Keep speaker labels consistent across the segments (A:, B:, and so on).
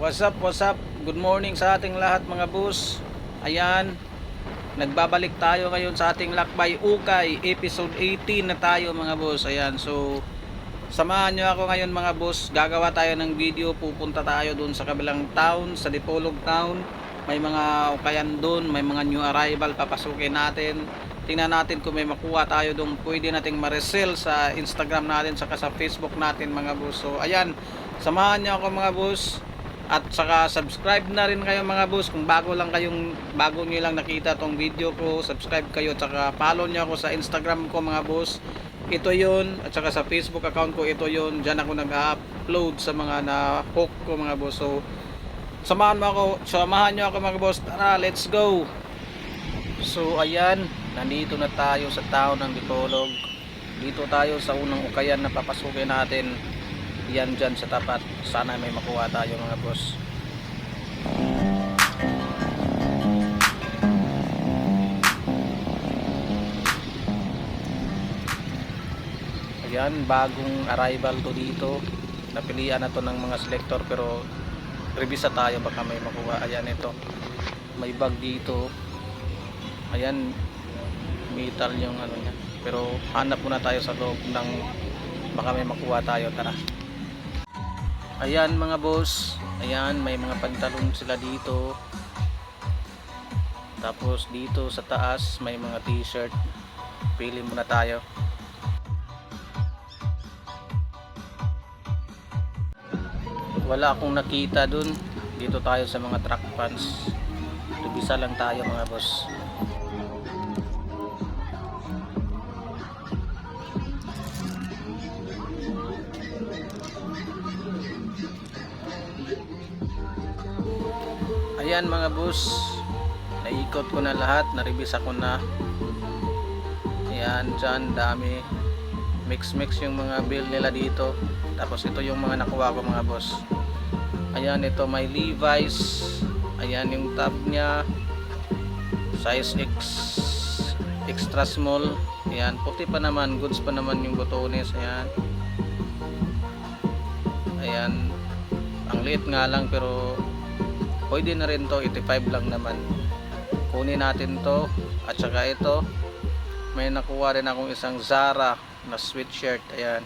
A: What's up? Good morning sa ating lahat mga boss. Ayan, nagbabalik tayo ngayon sa ating Lakbay Ukay, episode 18 na tayo mga boss. Ayan, so samahan nyo ako ngayon mga boss. Gagawa tayo ng video, pupunta tayo dun sa kabilang town, sa Dipolog town. May mga ukayan dun, may mga new arrival, papasukin natin. Tingnan natin kung may makuha tayo dun, pwede nating ma-resell sa Instagram natin, saka sa Facebook natin mga boss. So ayan, samahan nyo ako mga boss. At saka subscribe na rin kayo mga boss. Kung bago nyo lang nakita tong video ko, subscribe kayo. At saka follow nyo ako sa Instagram ko mga boss. Ito yun. At saka sa Facebook account ko, ito yun. Diyan ako nag-upload sa mga na-hook ko mga boss. So samahan nyo ako mga boss. Tara, let's go. So ayan, nandito na tayo sa town ng Dipolog. Dito tayo sa unang ukayan na papasukin natin. Yan dyan sa tapat. Sana may makuha tayo mga boss. Ayan, bagong arrival to dito. Napilian na to ng mga selector, pero revisa tayo baka may makuha. Ayan, ito may bag dito. Ayan, metal yung ano niya, pero hanap muna tayo sa loob ng baka may makuha tayo. Tara. Ayan mga boss, ayan, may mga pantalon sila dito. Tapos dito sa taas may mga t-shirt. Pili muna tayo. Wala akong nakita dun. Dito tayo sa mga track pants. Tubisa lang tayo mga boss. Ayan mga boss, naikot ko na lahat, naribisa ko na. Ayan, dyan dami, mix yung mga bill nila dito. Tapos ito yung mga nakuha ko mga boss. Ayan, ito may Levi's. Ayan yung tab nya, size X, extra small. Ayan, puti pa naman, goods pa naman yung botones. Ayan, ayan, ang liit nga lang pero pwede na rin to, 85 lang naman. Kunin natin to. At saka ito, may nakuha rin akong isang Zara na sweatshirt. Ayan,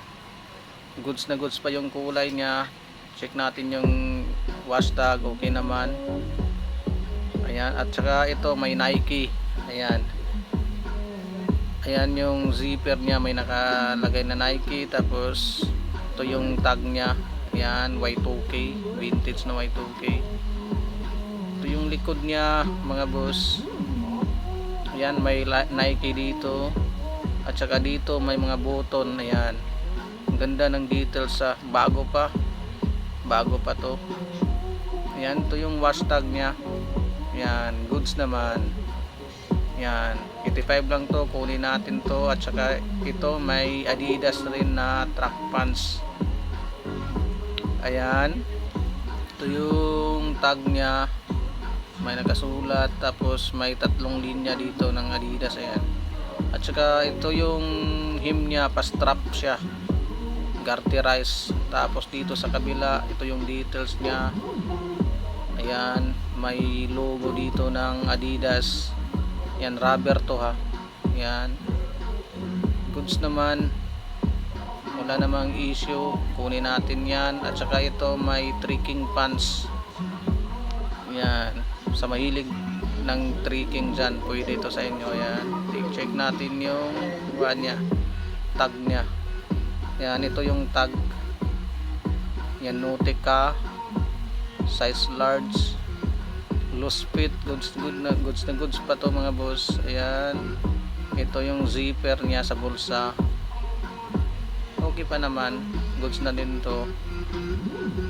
A: goods na goods pa yung kulay nya. Check natin yung wash tag, okay naman. Ayan, at saka ito may Nike. Ayan, ayan yung zipper nya, may nakalagay na Nike. Tapos ito yung tag nya. Ayan, Y2K, vintage na Y2K. Ito yung likod niya mga boss. Ayan, may Nike dito. At saka dito may mga button. Ayan, ang ganda ng details sa bago pa to. Ayan, ito yung wash tag nya. Ayan, goods naman. Ayan, 85 lang to, kunin natin to. At saka ito may Adidas rin na track pants. Ayan, ito yung tag nya, may nakasulat. Tapos may tatlong linya dito ng Adidas. Ayan, at saka ito yung hem nya, pa-strap siya, garterize. Tapos dito sa kabila, ito yung details nya. Ayan, may logo dito ng Adidas. Ayan, rubber to ha. Ayan, goods naman, wala namang issue, kunin natin yan. At saka ito may trekking pants. Ayan, sa mahilig ng trekking dyan, pwede ito sa inyo. Ayan, check natin yung nya, tag nya. Ayan, ito yung tag. Ayan, Nautica, size large. loose fit, goods na goods pa to mga boss. Ayan, ito yung zipper niya sa bulsa, okay pa naman, goods na din to.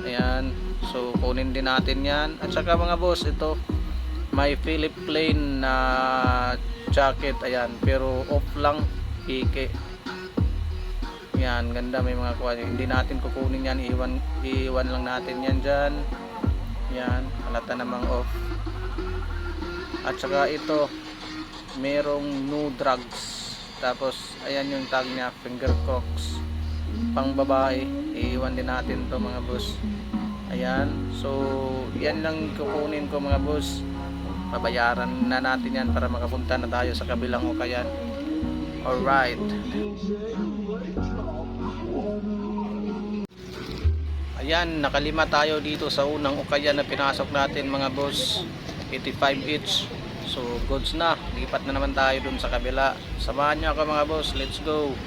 A: Ayan, so kunin din natin yan. At saka mga boss, ito may Philip plain na jacket, ayan, pero off lang, pike. Yan, ganda, may mga kuha. Hindi natin kukunin yan, iwan lang natin yan dyan. Yan, halata namang off. At saka ito, merong no drugs. Tapos ayan yung tag niya, finger crocs, pang babae. Iiwan din natin to mga boss. Ayan, so yan lang kukunin ko mga boss. Babayaran na natin yan para makapunta na tayo sa kabilang ukayan. Alright, ayan, nakalima tayo dito sa unang ukayan na pinasok natin mga boss. 85 each. So goods na, lipat na naman tayo dun sa kabila. Samahan nyo ako mga boss, let's go.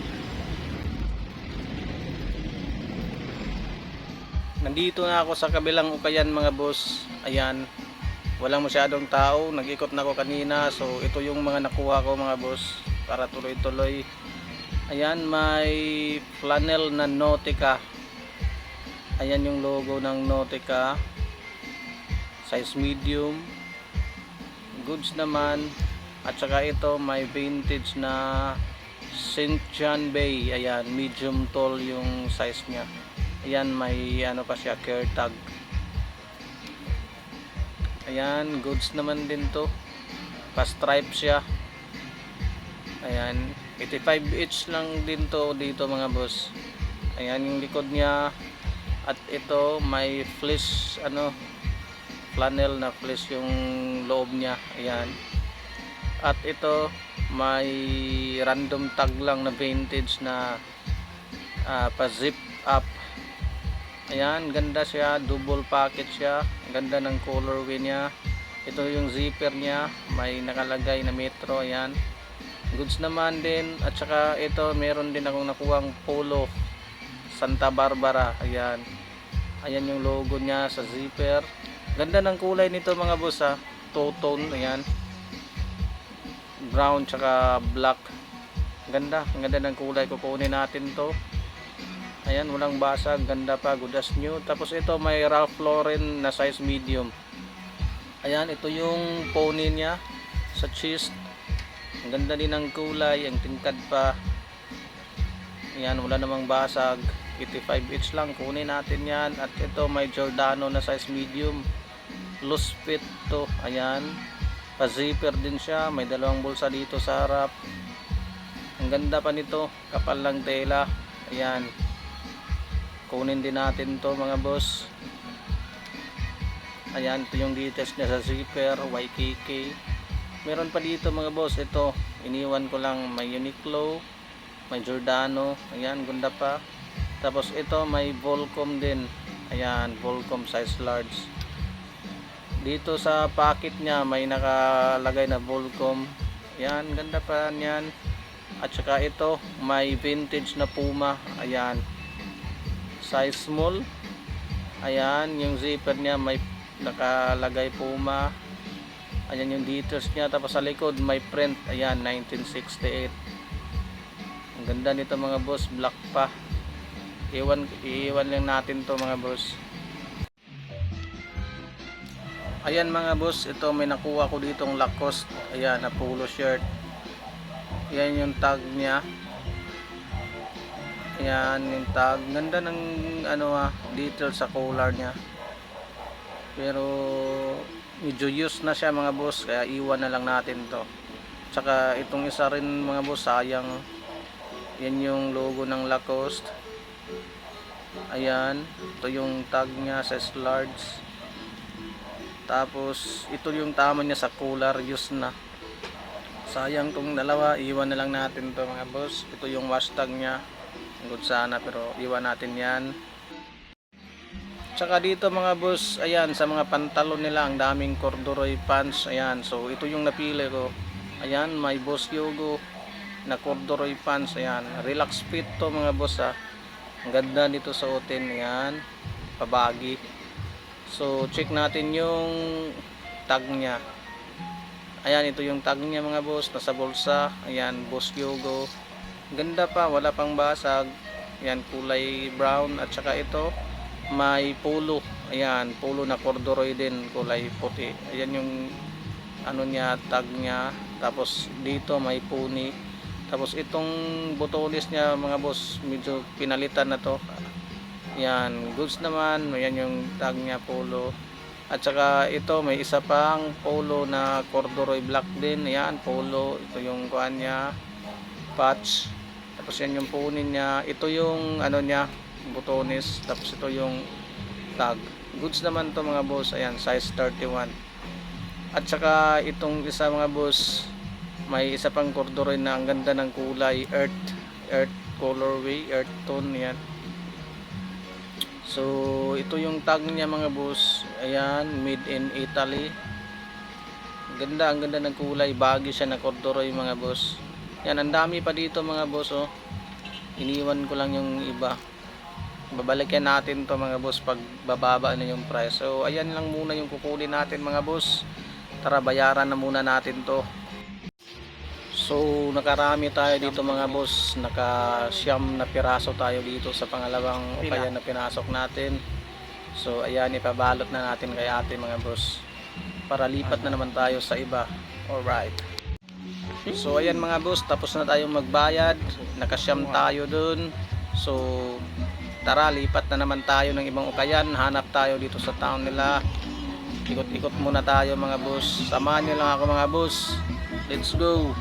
A: Nandito na ako sa kabilang ukayan mga boss. Ayan, walang masyadong tao, nag-ikot na ako kanina. So ito yung mga nakuha ko mga boss, para tuloy-tuloy. Ayan, may flannel na Nautica. Ayan yung logo ng Nautica, size medium, goods naman. At saka ito may vintage na St. John Bay. Ayan, medium tall yung size nya. Ayan, may ano pa siya, care tag. Ayan, goods naman din to, pa stripe siya. Ayan, 85 each lang din to dito mga boss. Ayan yung likod nya. At ito may fleece, flannel na fleece yung loob nya. Ayan. At ito may random tag lang na vintage na pa zip up. Ayan, ganda siya, double pocket siya, ganda ng colorway nya. Ito yung zipper nya, may nakalagay na Metro. Ayan, goods naman din. At saka ito, meron din akong nakuhang polo Santa Barbara. Ayan, ayan yung logo nya sa zipper. Ganda ng kulay nito mga boss, two-tone. Ayan, brown tsaka black. Ganda, ganda ng kulay. Kukunin natin to. Ayan, walang basag, ganda pa, good as new. Tapos ito may Ralph Lauren na size medium. Ayan, ito yung pony nya sa chest. Ang ganda din ng kulay, ang tingkad pa. Ayan, wala namang basag. 85 each lang, kunin natin yan. At ito may Giordano na size medium, loose fit to. Ayan, pa zipper din siya, may dalawang bulsa dito sa harap. Ang ganda pa nito, kapal lang tela. Ayan, kunin din natin to mga boss. Ayan, ito yung details niya sa zipper, YKK. Meron pa dito mga boss, ito iniwan ko lang, may Uniqlo, may Giordano. Ayan, ganda pa. Tapos ito may Volcom din. Ayan, Volcom size large. Dito sa pocket nya may nakalagay na Volcom. Ayan, ganda pa niyan. At saka ito may vintage na Puma. Ayan, size small. Ayan, yung zipper nya may nakalagay Puma. Ayan yung details nya. Tapos sa likod may print. Ayan, 1968. Ang ganda nito mga boss, black pa. Iiwan lang natin to mga boss. Ayan mga boss, ito may nakuha ko ditong Lacoste. Ayan, na polo shirt. Ayan yung tag nya. Ayan yung tag, ganda ng detail sa collar nya. Pero medyo used na siya mga boss, kaya iwan na lang natin to. Tsaka itong isa rin mga boss, sayang. Yan yung logo ng Lacoste. Ayan, ito yung tag nya sa large. Tapos ito yung tama niya sa collar, used na. Sayang tong dalawa, iwan na lang natin to mga boss. Ito yung wash tag nya, good sana, pero iwan natin yan. Tsaka dito mga boss, ayan, sa mga pantalon nila ang daming corduroy pants. Ayan, so ito yung napili ko. Ayan, may Boss Yogo na corduroy pants. Ayan, relax fit to mga boss Ang ganda nito sa suotin. Ayan, pabagi. So check natin yung tag niya. Ayan, ito yung tag niya mga boss, nasa bulsa. Ayan, Boss Yogo. Ganda pa, wala pang basag. Ayan, kulay brown. At saka ito, may polo. Ayan, polo na corduroy din, kulay puti. Ayan yung ano niya, tag niya. Tapos dito may puni. Tapos itong botones niya mga boss, medyo pinalitan na to. Ayan, goods naman. Ayan yung tag niya, polo. At saka ito may isa pang polo na corduroy black din. Ayan, polo. Ito yung kuan niya, patch. Tapos yan yung punin niya. Ito yung ano niya, botones. Tapos ito yung tag. Goods naman to mga boss. Ayan, size 31. At saka itong isa mga boss, may isa pang corduroy na ang ganda ng kulay, earth colorway, earth tone. Yan. So ito yung tag niya mga boss. Ayan, made in Italy. Ganda, ang ganda ng kulay, baggy siya na corduroy mga boss. Yan, ang dami pa dito mga boss, oh. Iniwan ko lang yung iba. Babalikan natin to mga boss pag bababa na yung price. So ayan lang muna yung kukunin natin mga boss. Tara, bayaran na muna natin to. So nakarami tayo dito mga boss, naka-siyam na piraso tayo dito sa pangalawang ukayan na pinasok natin. So ayan, ipabalot na natin kay ate mga boss para lipat na naman tayo sa iba. Alright. So ayan mga boss, tapos na tayong magbayad, naka-siyam tayo dun. So tara, lipat na naman tayo ng ibang ukayan, hanap tayo dito sa town nila. Ikot-ikot muna tayo mga boss, samahan nyo lang ako mga boss. Let's go.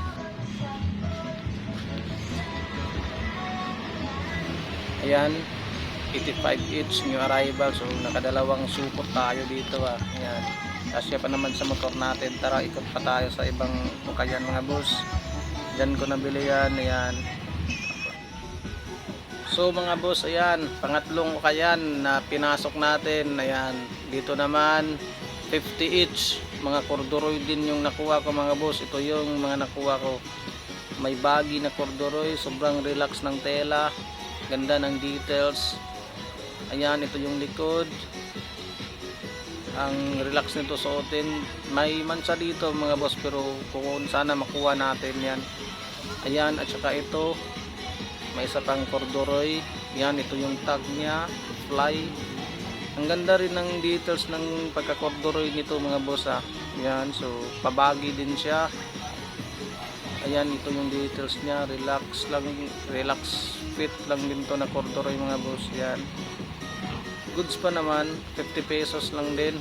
A: Ayan, 85 each, new arrival. So nakadalawang supot tayo dito ah. Ayan, kasya pa naman sa motor natin. Tara, ikot pa tayo sa ibang ukayan mga boss. Diyan ko nabili yan. Ayan. So mga boss, ayan, pangatlong ukayan na pinasok natin. Ayan, dito naman 50 each. Mga corduroy din yung nakuha ko mga boss. Ito yung mga nakuha ko. May baggy na corduroy, sobrang relax ng tela. Ganda ng details. Ayan, ito yung likod. Ang relax nito suotin. May mansa dito mga boss, pero kung sana makuha natin yan. Ayan, at saka ito may isa pang corduroy. Yan, ito yung tag niya, fly. Ang ganda rin ng details ng pagka-corduroy nito mga boss ah. Yan, so pabagi din siya. Ayan, ito yung details niya, relax lang, relax fit lang din to na corduroy mga boss. Yan, goods pa naman, 50 pesos lang din.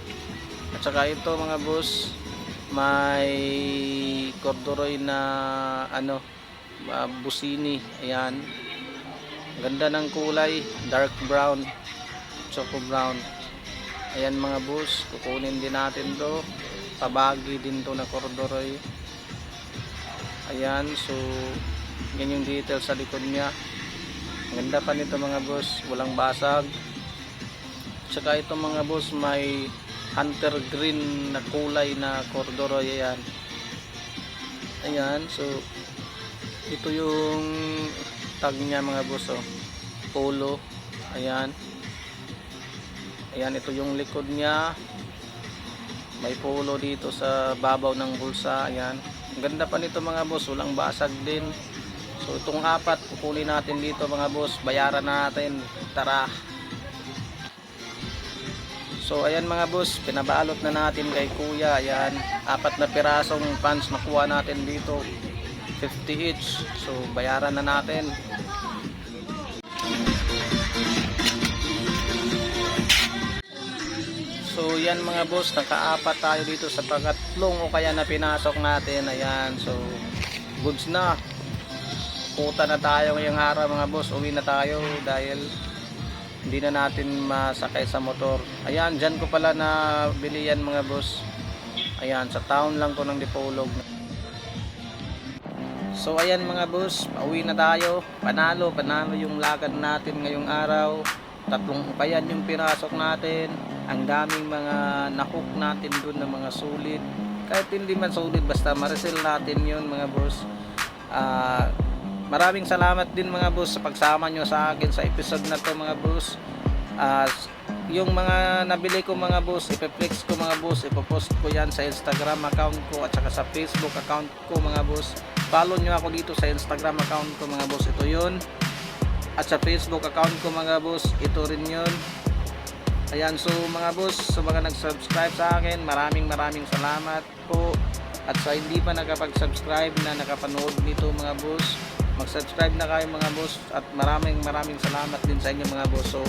A: At saka ito mga boss, may corduroy na ano, busini. Ayan, ganda ng kulay, dark brown, choco brown. Ayan mga boss, kukunin din natin to, pabagi din to na corduroy. Ayan, so yan yung details sa likod niya. Ganda pa nito mga boss, walang basag. Tsaka ito mga boss, may hunter green na kulay na corduroy. Ayan. Ayan, so ito yung tag niya mga boss, oh. Polo. Ayan. Ayan, ito yung likod niya. May polo dito sa babaw ng bulsa. Ayan. Ang ganda pa nito mga boss, walang basag din. So itong apat kukunin natin dito mga boss, bayaran na natin. Tara. So ayan mga boss, pinabalot na natin kay kuya. Ayan, apat na pirasong pants nakuha natin dito, 50 each. So bayaran na natin. So yan mga boss, nakaapat tayo dito sa pangatlong o kaya na pinasok natin. Ayan, so goods na. Puta na tayo ngayong araw mga boss, uwi na tayo dahil hindi na natin masakay sa motor. Ayan, dyan ko pala na bili yan mga boss. Ayan, sa town lang to ng Dipolog. So ayan mga boss, pauwi na tayo. Panalo yung lakad natin ngayong araw. Tatlong ukayan yung pinasok natin. Ang daming mga nahook natin dun ng mga sulit. Kahit hindi man sulit, basta ma-resell natin yun mga boss. Maraming salamat din mga boss sa pagsama nyo sa akin sa episode na to mga boss. Yung mga nabili ko mga boss, ipeflex ko mga boss, ipopost ko yan sa Instagram account ko at saka sa Facebook account ko mga boss. Follow nyo ako dito sa Instagram account ko mga boss, ito yun. At sa Facebook account ko mga boss, ito rin yun. Ayan, so mga boss, sa mga nag-subscribe sa akin, maraming salamat po. At sa hindi pa nakapag-subscribe na nakapanood nito mga boss, mag-subscribe na kayo mga boss. At maraming salamat din sa inyo mga boss. So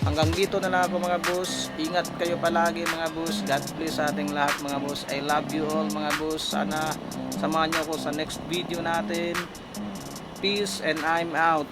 A: hanggang dito na lang ako mga boss. Ingat kayo palagi mga boss. God bless sa ating lahat mga boss. I love you all mga boss. Sana samahan nyo ako sa next video natin. Peace and I'm out.